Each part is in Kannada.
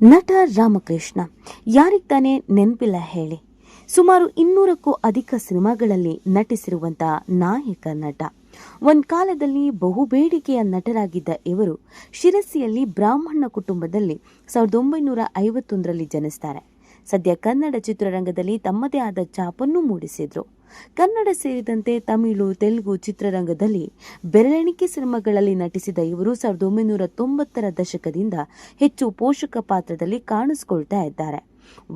ನಟ ರಾಮಕೃಷ್ಣ ಯಾರಿಗೆ ತಾನೇ ನೆನಪಿಲ್ಲ ಹೇಳಿ. ಸುಮಾರು 200ಕ್ಕೂ ಅಧಿಕ ಸಿನಿಮಾಗಳಲ್ಲಿ ನಟಿಸಿರುವಂತಹ ನಾಯಕ ನಟ. ಒಂದು ಕಾಲದಲ್ಲಿ ಬಹುಬೇಡಿಕೆಯ ನಟರಾಗಿದ್ದ ಇವರು ಶಿರಸಿಯಲ್ಲಿ ಬ್ರಾಹ್ಮಣ ಕುಟುಂಬದಲ್ಲಿ 1951ರಲ್ಲಿ ಜನಿಸ್ತಾರೆ. ಸದ್ಯ ಕನ್ನಡ ಚಿತ್ರರಂಗದಲ್ಲಿ ತಮ್ಮದೇ ಆದ ಛಾಪನ್ನು ಮೂಡಿಸಿದ್ರು. ಕನ್ನಡ ಸೇರಿದಂತೆ ತಮಿಳು, ತೆಲುಗು ಚಿತ್ರರಂಗದಲ್ಲಿ ಬೆರಳೆಣಿಕೆ ಸಿನಿಮಾಗಳಲ್ಲಿ ನಟಿಸಿದ ಇವರು 1990ರ ದಶಕದಿಂದ ಹೆಚ್ಚು ಪೋಷಕ ಪಾತ್ರದಲ್ಲಿ ಕಾಣಿಸಿಕೊಳ್ತಾ ಇದ್ದಾರೆ.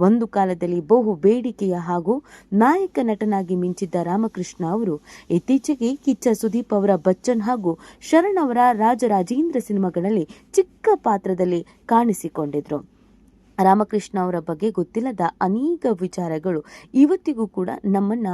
ಒಂದು ಕಾಲದಲ್ಲಿ ಬಹು ಬೇಡಿಕೆಯ ಹಾಗೂ ನಾಯಕ ನಟನಾಗಿ ಮಿಂಚಿದ್ದ ರಾಮಕೃಷ್ಣ ಅವರು ಇತ್ತೀಚೆಗೆ ಕಿಚ್ಚ ಸುದೀಪ್ ಅವರ ಬಚ್ಚನ್ ಹಾಗೂ ಶರಣ್ ಅವರ ರಾಜರಾಜೇಂದ್ರ ಸಿನಿಮಾಗಳಲ್ಲಿ ಚಿಕ್ಕ ಪಾತ್ರದಲ್ಲಿ ಕಾಣಿಸಿಕೊಂಡಿದ್ರು. ರಾಮಕೃಷ್ಣ ಅವರ ಬಗ್ಗೆ ಗೊತ್ತಿಲ್ಲದ ಅನೇಕ ವಿಚಾರಗಳು ಇವತ್ತಿಗೂ ಕೂಡ ನಮ್ಮನ್ನ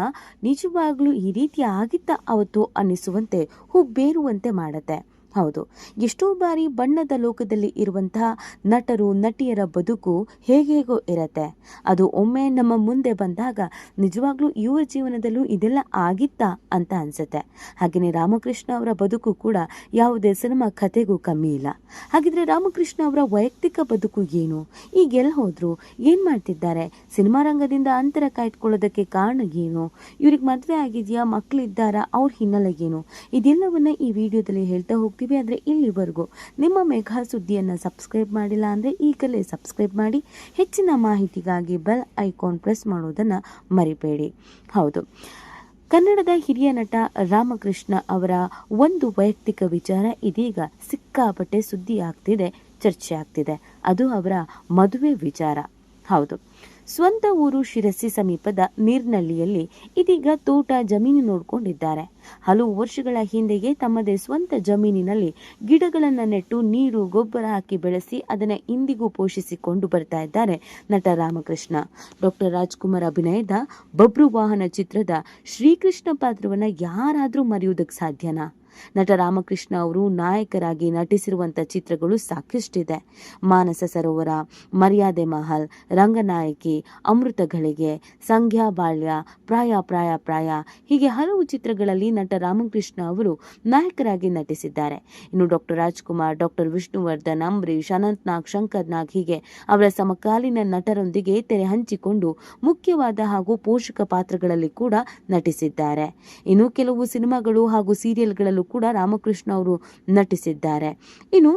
ನಿಜವಾಗ್ಲೂ ಈ ರೀತಿ ಆಗಿತ್ತ ಅವತ್ತು ಅನ್ನಿಸುವಂತೆ ಹುಬ್ಬೇರುವಂತೆ ಮಾಡುತ್ತೆ. ಹೌದು, ಎಷ್ಟೋ ಬಾರಿ ಬಣ್ಣದ ಲೋಕದಲ್ಲಿ ಇರುವಂತಹ ನಟರು ನಟಿಯರ ಬದುಕು ಹೇಗೇಗೋ ಇರತ್ತೆ. ಅದು ಒಮ್ಮೆ ನಮ್ಮ ಮುಂದೆ ಬಂದಾಗ ನಿಜವಾಗ್ಲೂ ಇವರ ಜೀವನದಲ್ಲೂ ಇದೆಲ್ಲ ಆಗಿತ್ತಾ ಅಂತ ಅನ್ಸುತ್ತೆ. ಹಾಗೆಯೇ ರಾಮಕೃಷ್ಣ ಅವರ ಬದುಕು ಕೂಡ ಯಾವುದೇ ಸಿನಿಮಾ ಕಥೆಗೂ ಕಮ್ಮಿ ಇಲ್ಲ. ಹಾಗಿದ್ರೆ ರಾಮಕೃಷ್ಣ ಅವರ ವೈಯಕ್ತಿಕ ಬದುಕು ಏನು, ಈಗೆಲ್ಲ ಹೋದ್ರು, ಏನ್ ಮಾಡ್ತಿದ್ದಾರೆ, ಸಿನಿಮಾ ರಂಗದಿಂದ ಅಂತರ ಕಾಯ್ದುಕೊಳ್ಳೋದಕ್ಕೆ ಕಾರಣ ಏನು, ಇವ್ರಿಗೆ ಮದುವೆ ಆಗಿದೆಯಾ, ಮಕ್ಕಳಿದ್ದಾರಾ, ಅವ್ರ ಹಿನ್ನೆಲೆ ಏನು, ಇದೆಲ್ಲವನ್ನ ಈ ವಿಡಿಯೋದಲ್ಲಿ ಹೇಳ್ತಾ ಹೋಗ್ತೀವಿ. ಆದರೆ ಇಲ್ಲಿವರೆಗೂ ನಿಮ್ಮ ಮೆಗಾ ಸುದ್ದಿಯನ್ನು ಸಬ್ಸ್ಕ್ರೈಬ್ ಮಾಡಿಲ್ಲ ಅಂದರೆ ಈಗಲೇ ಸಬ್ಸ್ಕ್ರೈಬ್ ಮಾಡಿ. ಹೆಚ್ಚಿನ ಮಾಹಿತಿಗಾಗಿ ಬೆಲ್ ಐಕಾನ್ ಪ್ರೆಸ್ ಮಾಡೋದನ್ನು ಮರಿಬೇಡಿ. ಹೌದು, ಕನ್ನಡದ ಹಿರಿಯ ನಟ ರಾಮಕೃಷ್ಣ ಅವರ ಒಂದು ವೈಯಕ್ತಿಕ ವಿಚಾರ ಇದೀಗ ಸಿಕ್ಕಾಪಟ್ಟೆ ಸುದ್ದಿ ಆಗ್ತಿದೆ, ಚರ್ಚೆ ಆಗ್ತಿದೆ. ಅದು ಅವರ ಮದುವೆ ವಿಚಾರ. ಹೌದು, ಸ್ವಂತ ಊರು ಶಿರಸಿ ಸಮೀಪದ ನೀರ್ನಳ್ಳಿಯಲ್ಲಿ ಇದೀಗ ತೋಟ ಜಮೀನು ನೋಡಿಕೊಂಡಿದ್ದಾರೆ. ಹಲವು ವರ್ಷಗಳ ಹಿಂದೆಯೇ ತಮ್ಮದೇ ಸ್ವಂತ ಜಮೀನಿನಲ್ಲಿ ಗಿಡಗಳನ್ನು ನೆಟ್ಟು ನೀರು ಗೊಬ್ಬರ ಹಾಕಿ ಬೆಳೆಸಿ ಅದನ್ನು ಇಂದಿಗೂ ಪೋಷಿಸಿಕೊಂಡು ಬರ್ತಾ ಇದ್ದಾರೆ ನಟ ರಾಮಕೃಷ್ಣ. ಡಾಕ್ಟರ್ ರಾಜ್ಕುಮಾರ್ ಅಭಿನಯದ ಬಬ್ರು ವಾಹನ ಚಿತ್ರದ ಶ್ರೀಕೃಷ್ಣ ಪಾತ್ರವನ್ನ ಯಾರಾದರೂ ಮರೆಯುವುದಕ್ಕೆ ಸಾಧ್ಯನಾ? ನಟ ರಾಮಕೃಷ್ಣ ಅವರು ನಾಯಕರಾಗಿ ನಟಿಸಿರುವಂಥ ಚಿತ್ರಗಳು ಸಾಕಷ್ಟಿದೆ. ಮಾನಸ ಸರೋವರ, ಮರ್ಯಾದೆ ಮಹಲ್, ರಂಗನಾಯಕಿ, ಅಮೃತ ಘಳಿಗೆ, ಸಂಧ್ಯಾ ಬಾಳ್ಯ, ಪ್ರಾಯ ಪ್ರಾಯ ಪ್ರಾಯ ಹೀಗೆ ಹಲವು ಚಿತ್ರಗಳಲ್ಲಿ ನಟ ರಾಮಕೃಷ್ಣ ಅವರು ನಾಯಕರಾಗಿ ನಟಿಸಿದ್ದಾರೆ. ಇನ್ನು ಡಾಕ್ಟರ್ ರಾಜ್ಕುಮಾರ್, ಡಾಕ್ಟರ್ ವಿಷ್ಣುವರ್ಧನ್, ಅಂಬರೀಶ್, ಅನಂತ್ ನಾಗ್, ಶಂಕರ್ ನಾಗ್ ಹೀಗೆ ಅವರ ಸಮಕಾಲೀನ ನಟರೊಂದಿಗೆ ತೆರೆ ಹಂಚಿಕೊಂಡು ಮುಖ್ಯವಾದ ಹಾಗೂ ಪೋಷಕ ಪಾತ್ರಗಳಲ್ಲಿ ಕೂಡ ನಟಿಸಿದ್ದಾರೆ. ಇನ್ನು ಕೆಲವು ಸಿನಿಮಾಗಳು ಹಾಗೂ ಸೀರಿಯಲ್ಗಳಲ್ಲೂ ಕೂಡ ರಾಮಕೃಷ್ಣ ಅವರು ನಟಿಸಿದ್ದಾರೆ. ಇನ್ನು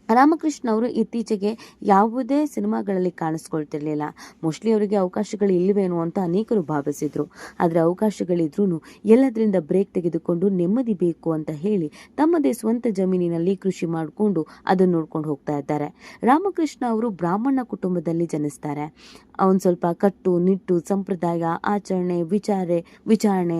ರಾಮಕೃಷ್ಣ ಅವರು ಇತ್ತೀಚೆಗೆ ಯಾವುದೇ ಸಿನಿಮಾಗಳಲ್ಲಿ ಕಾಣಿಸ್ಕೊಳ್ತಿರ್ಲಿಲ್ಲ. ಮೋಸ್ಟ್ಲಿ ಅವರಿಗೆ ಅವಕಾಶಗಳು ಇಲ್ಲವೇನೋ ಅಂತ ಅನೇಕರು ಭಾವಿಸಿದ್ರು. ಆದರೆ ಅವಕಾಶಗಳಿದ್ರೂ ಎಲ್ಲದರಿಂದ ಬ್ರೇಕ್ ತೆಗೆದುಕೊಂಡು ನೆಮ್ಮದಿ ಬೇಕು ಅಂತ ಹೇಳಿ ತಮ್ಮದೇ ಸ್ವಂತ ಜಮೀನಿನಲ್ಲಿ ಕೃಷಿ ಮಾಡಿಕೊಂಡು ಅದನ್ನು ನೋಡ್ಕೊಂಡು ಹೋಗ್ತಾ ಇದ್ದಾರೆ. ರಾಮಕೃಷ್ಣ ಅವರು ಬ್ರಾಹ್ಮಣ ಕುಟುಂಬದಲ್ಲಿ ಜನಿಸ್ತಾರೆ. ಒಂದು ಸ್ವಲ್ಪ ಕಟ್ಟು ನಿಟ್ಟು, ಸಂಪ್ರದಾಯ, ಆಚರಣೆ, ವಿಚಾರಣೆ,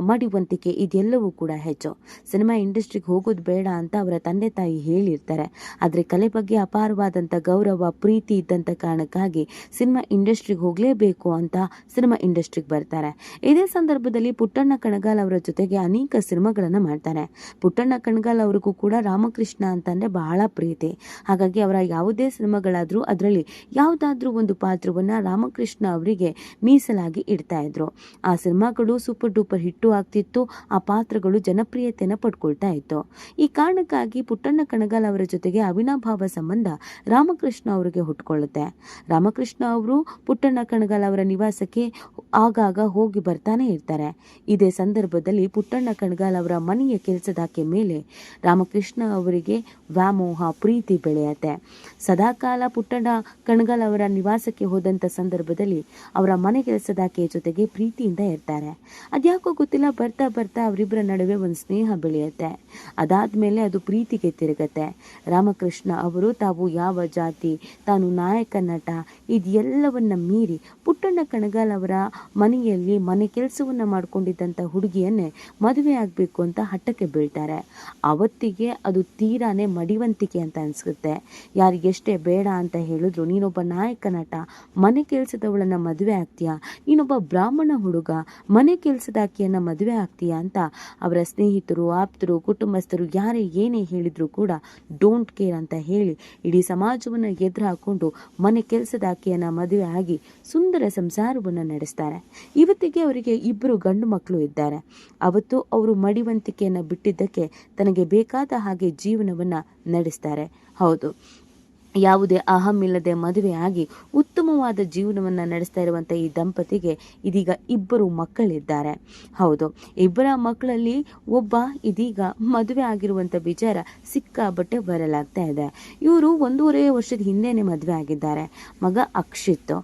ಮಡಿವಂತಿಕೆ ಇದೆಲ್ಲವೂ ಕೂಡ ಹೆಚ್ಚು. ಸಿನಿಮಾ ಇಂಡಸ್ಟ್ರಿಗೆ ಹೋಗೋದು ಬೇಡ ಅಂತ ಅವರ ತಂದೆ ತಾಯಿ ಹೇಳಿರ್ತಾರೆ. ಆದರೆ ಕಲೆ ಬಗ್ಗೆ ಅಪಾರವಾದಂಥ ಗೌರವ, ಪ್ರೀತಿ ಇದ್ದಂಥ ಕಾರಣಕ್ಕಾಗಿ ಸಿನಿಮಾ ಇಂಡಸ್ಟ್ರಿಗೆ ಹೋಗಲೇಬೇಕು ಅಂತ ಸಿನಿಮಾ ಇಂಡಸ್ಟ್ರಿಗೆ ಬರ್ತಾರೆ. ಇದೇ ಸಂದರ್ಭದಲ್ಲಿ ಪುಟ್ಟಣ್ಣ ಕಣಗಾಲ್ ಅವರ ಜೊತೆಗೆ ಅನೇಕ ಸಿನಿಮಾಗಳನ್ನು ಮಾಡ್ತಾರೆ. ಪುಟ್ಟಣ್ಣ ಕಣಗಾಲ್ ಅವ್ರಿಗೂ ಕೂಡ ರಾಮಕೃಷ್ಣ ಅಂತಂದರೆ ಬಹಳ ಪ್ರೀತಿ. ಹಾಗಾಗಿ ಅವರ ಯಾವುದೇ ಸಿನಿಮಾಗಳಾದರೂ ಅದರಲ್ಲಿ ಯಾವುದಾದ್ರೂ ಒಂದು ಪಾತ್ರವನ್ನು ರಾಮಕೃಷ್ಣ ಅವರಿಗೆ ಮೀಸಲಾಗಿ ಇಡ್ತಾ ಇದ್ರು. ಆ ಸಿನಿಮಾಗಳು ಸೂಪರ್ ಡೂಪರ್ ಹಿಟ್ಟು ಆಗ್ತಿತ್ತು. ಆ ಪಾತ್ರಗಳು ಜನಪ್ರಿಯತೆಯನ್ನು ಪಡ್ಕೊಳ್ತಾ ಇತ್ತು. ಈ ಕಾರಣಕ್ಕಾಗಿ ಪುಟ್ಟಣ್ಣ ಕಣಗಾಲ್ ಅವರ ಜೊತೆಗೆ ಅವಿನಾಭಾವ ಸಂಬಂಧ ರಾಮಕೃಷ್ಣ ಅವರಿಗೆ ಹುಟ್ಟುಕೊಳ್ಳುತ್ತೆ. ರಾಮಕೃಷ್ಣ ಅವರು ಪುಟ್ಟಣ್ಣ ಕಣಗಾಲ್ ಅವರ ನಿವಾಸಕ್ಕೆ ಆಗಾಗ ಹೋಗಿ ಬರ್ತಾನೆ ಇರ್ತಾರೆ. ಇದೇ ಸಂದರ್ಭದಲ್ಲಿ ಪುಟ್ಟಣ್ಣ ಕಣಗಾಲ್ ಅವರ ಮನೆಯ ಕೆಲಸದಾಕೆ ಮೇಲೆ ರಾಮಕೃಷ್ಣ ಅವರಿಗೆ ವ್ಯಾಮೋಹ, ಪ್ರೀತಿ ಬೆಳೆಯುತ್ತೆ. ಸದಾಕಾಲ ಪುಟ್ಟಣ್ಣ ಕಣಗಾಲ್ ಅವರ ನಿವಾಸಕ್ಕೆ ಹೋದಂಥ ಸಂದರ್ಭದಲ್ಲಿ ಅವರ ಮನೆ ಕೆಲಸದಾಕೆಯ ಜೊತೆಗೆ ಪ್ರೀತಿಯಿಂದ ಇರ್ತಾರೆ. ಅದ್ಯಾಕೋ ಗೊತ್ತಿಲ್ಲ, ಬರ್ತಾ ಬರ್ತಾ ಅವರಿಬ್ಬರ ನಡುವೆ ಒಂದು ಸ್ನೇಹ ಬೆಳೆಯುತ್ತೆ. ಅದಾದ್ಮೇಲೆ ಅದು ಪ್ರೀತಿಗೆ ತಿರುಗತ್ತೆ. ರಾಮಕೃಷ್ಣ ಅವರು ತಾವು ಯಾವ ಜಾತಿ, ತಾನು ನಾಯಕ ನಟ ಇದೆಲ್ಲವನ್ನ ಮೀರಿ ಪುಟ್ಟಣ್ಣ ಕಣಗಾಲ್ ಅವರ ಮನೆಯಲ್ಲಿ ಮನೆ ಕೆಲಸವನ್ನ ಮಾಡ್ಕೊಂಡಿದ್ದಂಥ ಹುಡುಗಿಯನ್ನೇ ಮದುವೆ ಆಗಬೇಕು ಅಂತ ಹಠಕ್ಕೆ ಬೀಳ್ತಾರೆ. ಅವತ್ತಿಗೆ ಅದು ತೀರಾನೇ ಮಡಿವಂತಿಕೆ ಅಂತ ಅನ್ಸುತ್ತೆ. ಯಾರಿಗೆಷ್ಟೇ ಬೇಡ ಅಂತ ಹೇಳಿದ್ರು, ನೀನೊಬ್ಬ ನಾಯಕ ನಟ, ಮನೆ ಕೆಲಸದವಳನ್ನ ಮದುವೆ ಆಗ್ತೀಯಾ, ನೀನೊಬ್ಬ ಬ್ರಾಹ್ಮಣ ಹುಡುಗ, ಮನೆ ಕೆಲಸದಾಕಿಯನ್ನ ಮದುವೆ ಆಗ್ತೀಯಾ ಅಂತ ಅವರ ಸ್ನೇಹಿತರು, ಆಪ್ತರು, ಕುಟುಂಬಸ್ಥರು ಯಾರೇ ಏನೇ ಹೇಳಿದ್ರು ಕೂಡ ಡೋಂಟ್ ಕೇರ್ ಅಂತ ಹೇಳಿ ಇಡೀ ಸಮಾಜವನ್ನು ಎದುರು ಹಾಕೊಂಡು ಮನೆ ಕೆಲಸದಾಕಿಯನ್ನ ಮದುವೆ ಆಗಿ ಸುಂದರ ಸಂಸಾರವನ್ನು ನಡೆಸ್ತಾರೆ. ಇವತ್ತಿಗೆ ಅವರಿಗೆ 2 ಗಂಡು ಮಕ್ಕಳು ಇದ್ದಾರೆ. ಅವತ್ತು ಅವರು ಮಡಿವಂತಿಕೆಯನ್ನು ಬಿಟ್ಟಿದ್ದಕ್ಕೆ ತನಗೆ ಬೇಕಾದ ಹಾಗೆ ಜೀವನವನ್ನು ನಡೆಸ್ತಾರೆ. ಹೌದು, ಯಾವುದೇ ಅಹಂ ಇಲ್ಲದೆ ಮದುವೆಯಾಗಿ ಉತ್ತಮವಾದ ಜೀವನವನ್ನು ನಡೆಸ್ತಾ ಇರುವಂಥ ಈ ದಂಪತಿಗೆ ಇದೀಗ ಇಬ್ಬರು ಮಕ್ಕಳಿದ್ದಾರೆ. ಹೌದು, ಇಬ್ಬರ ಮಕ್ಕಳಲ್ಲಿ ಒಬ್ಬ ಇದೀಗ ಮದುವೆ ಆಗಿರುವಂಥ ವಿಚಾರ ಸಿಕ್ಕಾಬಟ್ಟೆ ವೈರಲ್ ಆಗ್ತಾ ಇದೆ. ಇವರು 1.5 ವರ್ಷದ ಹಿಂದೆನೆ ಮದುವೆ ಆಗಿದ್ದಾರೆ. ಮಗ ಅಕ್ಷಿತ್.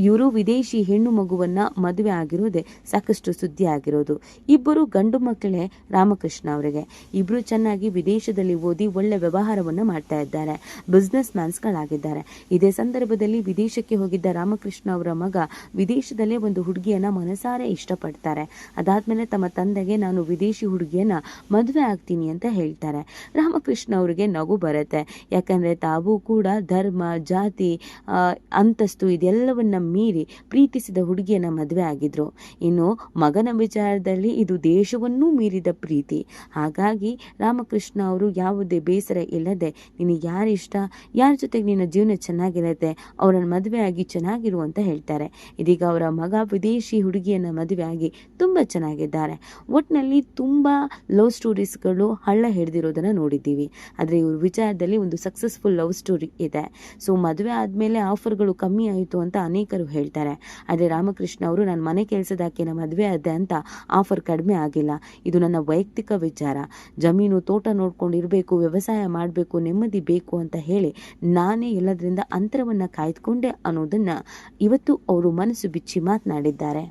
ಇವರು ವಿದೇಶಿ ಹೆಣ್ಣು ಮಗುವನ್ನ ಮದುವೆ ಆಗಿರೋದೇ ಸಾಕಷ್ಟು ಸುದ್ದಿ ಆಗಿರೋದು. ಇಬ್ಬರು ಗಂಡು ಮಕ್ಕಳೇ ರಾಮಕೃಷ್ಣ ಅವರಿಗೆ. ಇಬ್ರು ಚೆನ್ನಾಗಿ ವಿದೇಶದಲ್ಲಿ ಓದಿ ಒಳ್ಳೆ ವ್ಯವಹಾರವನ್ನ ಮಾಡ್ತಾ ಇದ್ದಾರೆ. ಬಿಸ್ನೆಸ್ ಗಳಾಗಿದ್ದಾರೆ. ಇದೇ ಸಂದರ್ಭದಲ್ಲಿ ವಿದೇಶಕ್ಕೆ ಹೋಗಿದ್ದ ರಾಮಕೃಷ್ಣ ಅವರ ಮಗ ವಿದೇಶದಲ್ಲೇ ಒಂದು ಹುಡುಗಿಯನ್ನ ಮನಸಾರೆ ಇಷ್ಟಪಡ್ತಾರೆ. ಅದಾದ್ಮೇಲೆ ತಮ್ಮ ತಂದೆಗೆ ನಾನು ವಿದೇಶಿ ಹುಡುಗಿಯನ್ನ ಮದುವೆ ಆಗ್ತೀನಿ ಅಂತ ಹೇಳ್ತಾರೆ. ರಾಮಕೃಷ್ಣ ಅವರಿಗೆ ನಗು ಬರುತ್ತೆ. ಯಾಕಂದ್ರೆ ತಾವು ಕೂಡ ಧರ್ಮ, ಜಾತಿ, ಅಂತಸ್ತು ಇದೆಲ್ಲವನ್ನ ಮೀರಿ ಪ್ರೀತಿಸಿದ ಹುಡುಗಿಯನ್ನ ಮದುವೆ ಆಗಿದ್ರು. ಇನ್ನು ಮಗನ ವಿಚಾರದಲ್ಲಿ ಇದು ದೇಶವನ್ನೂ ಮೀರಿದ ಪ್ರೀತಿ. ಹಾಗಾಗಿ ರಾಮಕೃಷ್ಣ ಅವರು ಯಾವುದೇ ಬೇಸರ ಇಲ್ಲದೆ ನಿನಗೆ ಯಾರಿಷ್ಟ, ಯಾರ ಜೊತೆಗೆ ನಿನ್ನ ಜೀವನ ಚೆನ್ನಾಗಿರುತ್ತೆ, ಅವರನ್ನು ಮದುವೆ ಆಗಿ ಚೆನ್ನಾಗಿರು ಅಂತ ಹೇಳ್ತಾರೆ. ಇದೀಗ ಅವರ ಮಗ ವಿದೇಶಿ ಹುಡುಗಿಯನ್ನ ಮದುವೆ ಆಗಿ ತುಂಬಾ ಚೆನ್ನಾಗಿದ್ದಾರೆ. ಒಟ್ಟಿನಲ್ಲಿ ತುಂಬಾ ಲವ್ ಸ್ಟೋರೀಸ್ಗಳು ಹಳ್ಳ ಹಿಡಿದಿರೋದನ್ನ ನೋಡಿದ್ದೀವಿ. ಆದರೆ ಇವ್ರ ವಿಚಾರದಲ್ಲಿ ಒಂದು ಸಕ್ಸಸ್ಫುಲ್ ಲವ್ ಸ್ಟೋರಿ ಇದೆ. ಸೊ ಮದುವೆ ಆದಮೇಲೆ ಆಫರ್ಗಳು ಕಮ್ಮಿ ಆಯಿತು ಅಂತ ಅನೇಕರು ಹೇಳ್ತಾರೆ. ಆದರೆ ರಾಮಕೃಷ್ಣ ಅವರು ನಾನು ಮನೆ ಕೆಲಸದಾಕೆನ ಮದುವೆ ಆದೆ ಅಂತ ಆಫರ್ ಕಡಿಮೆ ಆಗಿಲ್ಲ. ಇದು ನನ್ನ ವೈಯಕ್ತಿಕ ವಿಚಾರ. ಜಮೀನು, ತೋಟ ನೋಡ್ಕೊಂಡಿರಬೇಕು, ವ್ಯವಸಾಯ ಮಾಡಬೇಕು, ನೆಮ್ಮದಿ ಬೇಕು ಅಂತ ಹೇಳಿ ನಾನೇ ಎಲ್ಲದರಿಂದ ಅಂತರವನ್ನ ಕಾಯ್ದುಕೊಂಡೆ ಅನ್ನೋದನ್ನ ಇವತ್ತು ಅವರು ಮನಸ್ಸು ಬಿಚ್ಚಿ ಮಾತನಾಡಿದ್ದಾರೆ.